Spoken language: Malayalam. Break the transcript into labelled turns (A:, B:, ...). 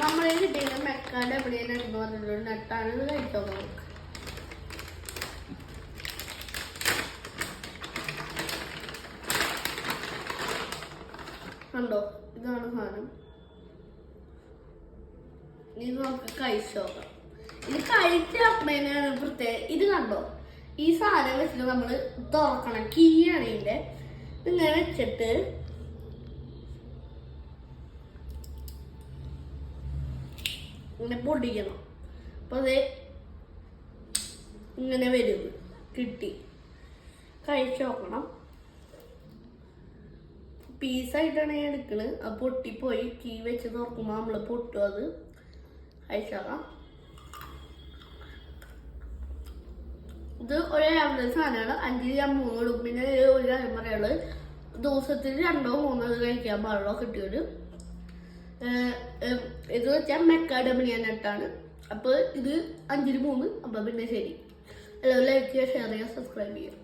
A: നമ്മളെ കിട്ടിയ മെക്കാൻ്റെ എവിടെയാണ് എന്ന് പറഞ്ഞിട്ടുള്ള നട്ടാണ് ഇത് കഴിച്ചോ നമുക്ക്. കണ്ടോ, ഇതാണ് സാധനം. ഇത് നമുക്ക് കഴിച്ചു നോക്കാം. ഇത് കഴിച്ചാണ് പ്രത്യേകം. ഇത് കണ്ടോ, ഈ സാധനം വെച്ചിട്ട് നമ്മൾ തുറക്കണം. കീയാണ് ഇതിന്റെ. ഇങ്ങനെ വെച്ചിട്ട് ഇങ്ങനെ പൊടിക്കണം. അപ്പൊ അത് ഇങ്ങനെ വരും. കിട്ടി. കഴിച്ചു നോക്കണം. പീസായിട്ടാണ് ഞാൻ എടുക്കണത്. അത് പൊട്ടിപ്പോയി. കീ വെച്ച് തുറക്കുമ്പോൾ നമ്മൾ പൊട്ടും. അത് കഴിച്ചോക്കാം. ഇത് ഒരു ആവറേജ് സാധനമാണ്. 5 ഞാൻ 3 എടുക്കും. പിന്നെ ഒരു കാര്യം പറയുള്ളത്, ദിവസത്തിൽ 2 or 3 കഴിക്കാൻ പാടുള്ളൂ കിട്ടിയൊരു. ഇത് വെച്ചാൽ മെക്കാഡമിയ നട്ടാണ്. അപ്പോൾ ഇത് 5 3. അപ്പോൾ പിന്നെ ശരി. എല്ലാവരും ലൈക്ക് ചെയ്യുക, ഷെയർ ചെയ്യുക, സബ്സ്ക്രൈബ് ചെയ്യുക.